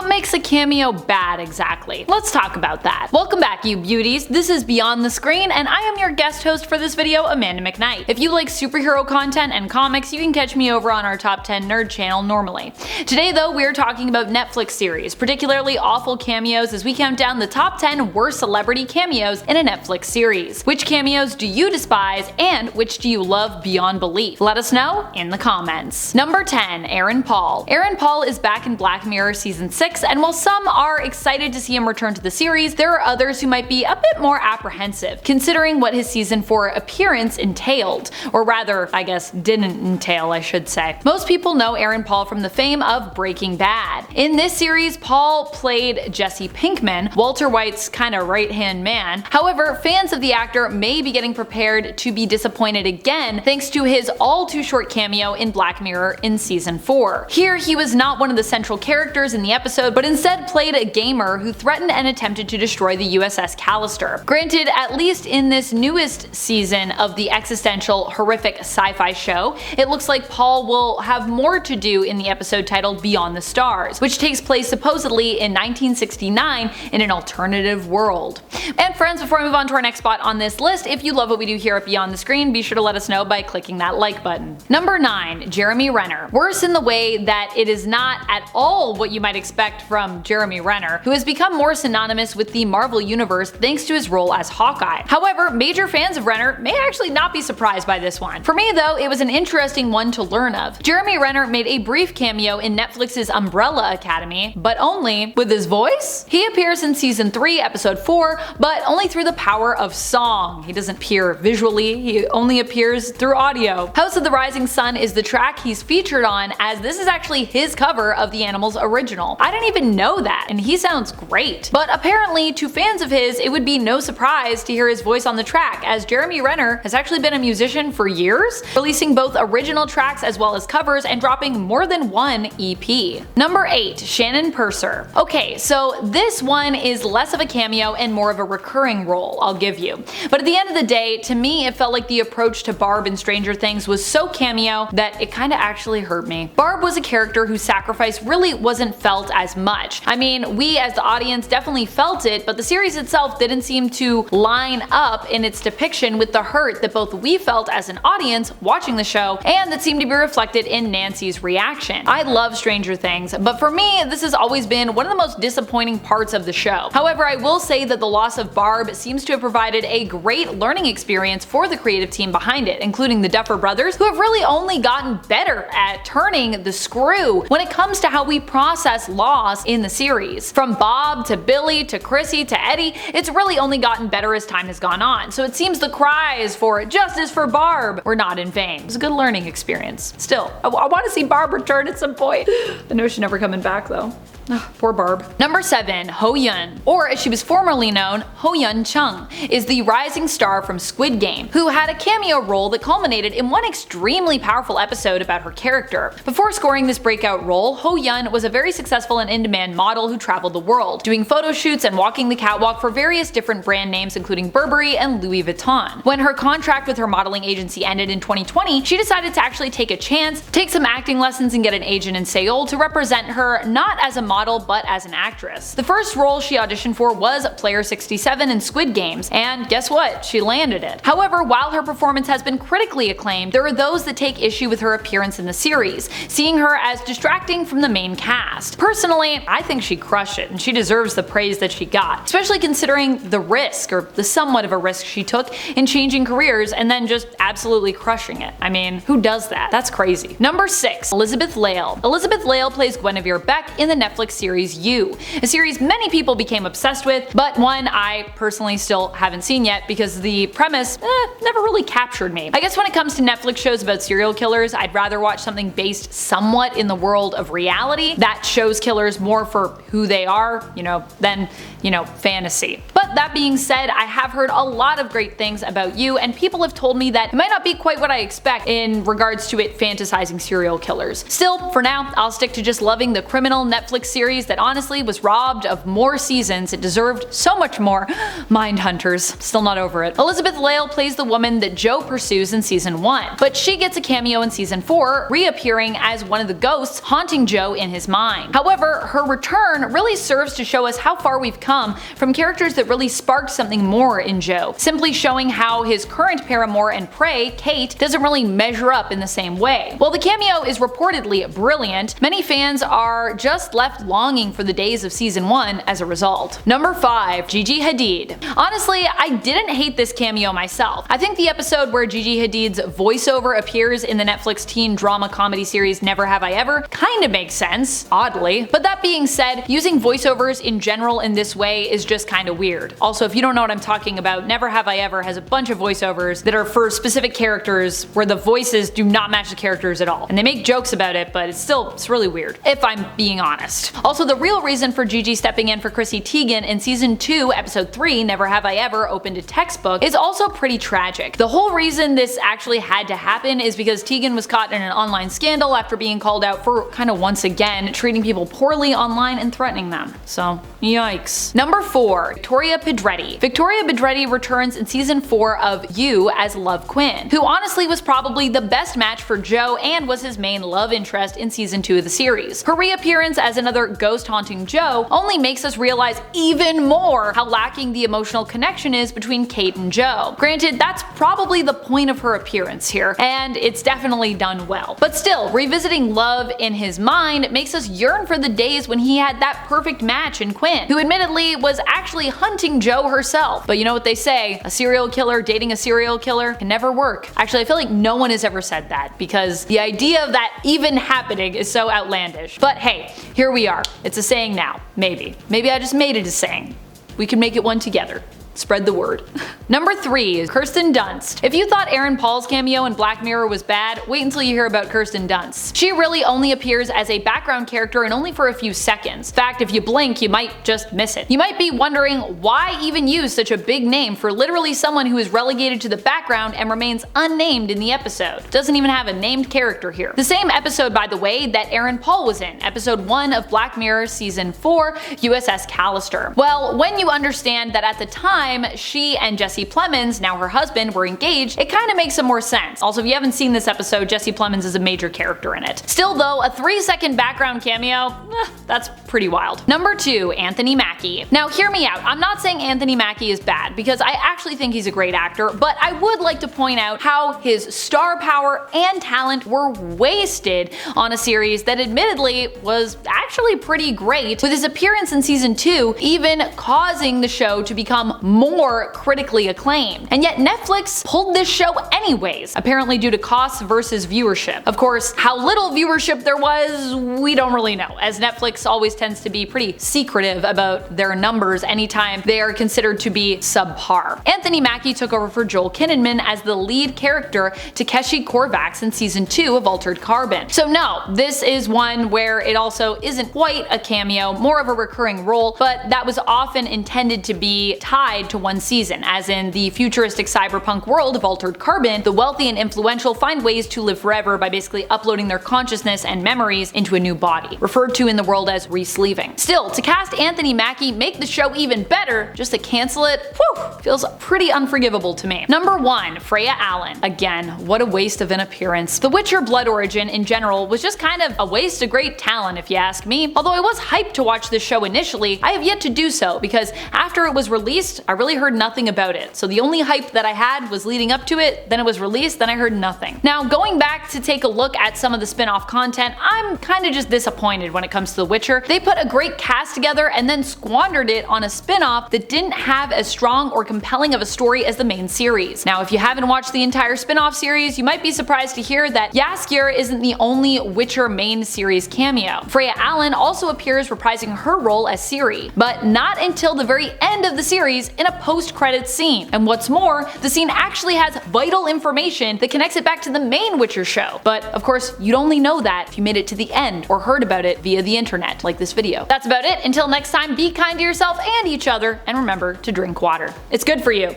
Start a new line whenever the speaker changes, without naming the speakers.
what makes a cameo bad exactly? Let's talk about that. Welcome back, you beauties. This is Beyond the Screen, and I am your guest host for this video, Amanda McKnight. If you like superhero content and comics, you can catch me over on our Top 10 Nerd channel normally. Today though, we're talking about Netflix series, particularly awful cameos, as we count down the top 10 worst celebrity cameos in a Netflix series. Which cameos do you despise, and which do you love beyond belief? Let us know in the comments. Number 10. Aaron Paul. Aaron Paul is back in Black Mirror Season 6, and while some are excited to see him return to the series, there are others who might be a bit more apprehensive, considering what his Season 4 appearance entailed. Or rather, I guess didn't entail, I should say. Most people know Aaron Paul from the fame of Breaking Bad. In this series, Paul played Jesse Pinkman, Walter White's kinda right-hand man. However, fans of the actor may be getting prepared to be disappointed again thanks to his all-too-short cameo in Black Mirror in Season 4. Here, he was not one of the central characters in the episode, but instead played a gamer who threatened and attempted to destroy the USS Callister. Granted, at least in this newest season of the existential, horrific sci-fi show, it looks like Paul will have more to do in the episode titled Beyond the Stars, which takes place supposedly in 1969 in an alternative world. And friends, before I move on to our next spot on this list, if you love what we do here at Beyond the Screen, be sure to let us know by clicking that like button. Number 9. Jeremy Renner. Worse in the way that it is not at all what you might expect from Jeremy Renner, who has become more synonymous with the Marvel Universe thanks to his role as Hawkeye. However, major fans of Renner may actually not be surprised by this one. For me though, it was an interesting one to learn of. Jeremy Renner made a brief cameo in Netflix's Umbrella Academy, but only with his voice? He appears in Season 3, Episode 4, but only through the power of song. He doesn't appear visually, he only appears through audio. House of the Rising Sun is the track he's featured on, as this is actually his cover of the Animals original. I didn't even know that, and he sounds great. But apparently, to fans of his, it would be no surprise to hear his voice on the track, as Jeremy Renner has actually been a musician for years, releasing both original tracks as well as covers and dropping more than one EP. Number 8. Shannon Purser. Okay, so this one is less of a cameo and more of a recurring role, I'll give you. But at the end of the day, to me it felt like the approach to Barb in Stranger Things was so cameo that it kinda actually hurt me. Barb was a character whose sacrifice really wasn't felt as much. I mean, we as the audience definitely felt it, but the series itself didn't seem to line up in its depiction with the hurt that both we felt as an audience watching the show and that seemed to be reflected in Nancy's reaction. I love Stranger Things, but for me, this has always been one of the most disappointing parts of the show. However, I will say that the loss of Barb seems to have provided a great learning experience for the creative team behind it, including the Duffer Brothers, who have really only gotten better at turning the screw when it comes to how we process loss in the series. From Bob to Billy to Chrissy to Eddie, it's really only gotten better as time has gone on, so it seems the cries for justice for Barb were not in vain. It was a good learning experience. Still, I want to see Barb return at some point. I know she's never coming back though. Poor Barb. Number 7. Hoyeon, or as she was formerly known, Hoyeon Jung, is the rising star from Squid Game, who had a cameo role that culminated in one extremely powerful episode about her character. Before scoring this breakout role, Hoyeon was a very successful and in-demand model who traveled the world, doing photo shoots and walking the catwalk for various different brand names including Burberry and Louis Vuitton. When her contract with her modeling agency ended in 2020, she decided to actually take a chance, take some acting lessons and get an agent in Seoul to represent her not as a model but as an actress. The first role she auditioned for was Player 67 in Squid Games, and guess what? She landed it. However, while her performance has been critically acclaimed, there are those that take issue with her appearance in the series, seeing her as distracting from the main cast. Personally, I think she crushed it, and she deserves the praise that she got, especially considering the risk, or the somewhat of a risk she took in changing careers and then just absolutely crushing it. I mean, who does that? That's crazy. Number 6. Elizabeth Lail. Elizabeth Lail plays Guinevere Beck in the Netflix series You, a series many people became obsessed with, but one I personally still haven't seen yet because the premise never really captured me. I guess when it comes to Netflix shows about serial killers, I'd rather watch something based somewhat in the world of reality that shows killers more for who they are, than, fantasy. But that being said, I have heard a lot of great things about You, and people have told me that it might not be quite what I expect in regards to it fantasizing serial killers. Still, for now, I'll stick to just loving the criminal Netflix series that honestly was robbed of more seasons. It deserved so much more. Mindhunters. Still not over it. Elizabeth Lail plays the woman that Joe pursues in Season 1, but she gets a cameo in Season 4, reappearing as one of the ghosts haunting Joe in his mind. However, her return really serves to show us how far we've come from characters that really sparked something more in Joe, simply showing how his current paramour and prey, Kate, doesn't really measure up in the same way. While the cameo is reportedly brilliant, many fans are just left longing for the days of season 1 as a result. Number 5. Gigi Hadid. Honestly, I didn't hate this cameo myself. I think the episode where Gigi Hadid's voiceover appears in the Netflix teen drama comedy series Never Have I Ever kinda makes sense, oddly. But that being said, using voiceovers in general in this way is just kinda weird. Also, if you don't know what I'm talking about, Never Have I Ever has a bunch of voiceovers that are for specific characters where the voices do not match the characters at all. And they make jokes about it, but it's really weird, if I'm being honest. Also, the real reason for Gigi stepping in for Chrissy Teigen in season 2, episode 3, Never Have I Ever opened a textbook, is also pretty tragic. The whole reason this actually had to happen is because Teigen was caught in an online scandal after being called out for kinda once again treating people poorly online and threatening them. So, yikes. Number 4. Victoria Pedretti. Victoria Pedretti returns in season 4 of You as Love Quinn, who honestly was probably the best match for Joe and was his main love interest in season 2 of the series. Her reappearance as another ghost-haunting Joe only makes us realize even more how lacking the emotional connection is between Kate and Joe. Granted, that's probably the point of her appearance here, and it's definitely done well. But still, revisiting love in his mind makes us yearn for the days when he had that perfect match in Quinn, who admittedly was actually hunting Joe herself. But you know what they say, a serial killer dating a serial killer can never work. Actually, I feel like no one has ever said that, because the idea of that even happening is so outlandish. But hey, here we are. It's a saying now. Maybe. Maybe I just made it a saying. We can make it one together. Spread the word. Number 3 is Kirsten Dunst. If you thought Aaron Paul's cameo in Black Mirror was bad, wait until you hear about Kirsten Dunst. She really only appears as a background character and only for a few seconds. In fact, if you blink, you might just miss it. You might be wondering why even use such a big name for literally someone who is relegated to the background and remains unnamed in the episode. Doesn't even have a named character here. The same episode, by the way, that Aaron Paul was in, episode 1 of Black Mirror season 4, USS Callister. Well, when you understand that at the time she and Jesse Plemons, now her husband, were engaged, it kinda makes some more sense. Also, if you haven't seen this episode, Jesse Plemons is a major character in it. Still though, a 3-second background cameo, that's pretty wild. Number 2, Anthony Mackie. Now hear me out, I'm not saying Anthony Mackie is bad, because I actually think he's a great actor, but I would like to point out how his star power and talent were wasted on a series that admittedly was actually pretty great, with his appearance in season 2 even causing the show to become more critically acclaimed. And yet Netflix pulled this show anyways, apparently due to costs versus viewership. Of course, how little viewership there was, we don't really know, as Netflix always tends to be pretty secretive about their numbers anytime they are considered to be subpar. Anthony Mackie took over for Joel Kinnaman as the lead character Takeshi Kovacs in season 2 of Altered Carbon. So no, this is one where it also isn't quite a cameo, more of a recurring role, but that was often intended to be tied to one season, as in the futuristic cyberpunk world of Altered Carbon, the wealthy and influential find ways to live forever by basically uploading their consciousness and memories into a new body, referred to in the world as resleeving. Still, to cast Anthony Mackie, make the show even better, just to cancel it, whew, feels pretty unforgivable to me. Number 1, Freya Allan. Again, what a waste of an appearance. The Witcher Blood Origin in general was just kind of a waste of great talent if you ask me. Although I was hyped to watch this show initially, I have yet to do so, because after it was released, I really heard nothing about it. So the only hype that I had was leading up to it, then it was released, then I heard nothing. Now, going back to take a look at some of the spin-off content, I'm kinda just disappointed when it comes to The Witcher. They put a great cast together and then squandered it on a spin-off that didn't have as strong or compelling of a story as the main series. Now, if you haven't watched the entire spin-off series, you might be surprised to hear that Jaskier isn't the only Witcher main series cameo. Freya Allan also appears reprising her role as Ciri, but not until the very end of the series in a post-credits scene. And what's more, the scene actually has vital information that connects it back to the main Witcher show. But of course, you'd only know that if you made it to the end or heard about it via the internet, like this video. That's about it. Until next time, be kind to yourself and each other, and remember to drink water. It's good for you.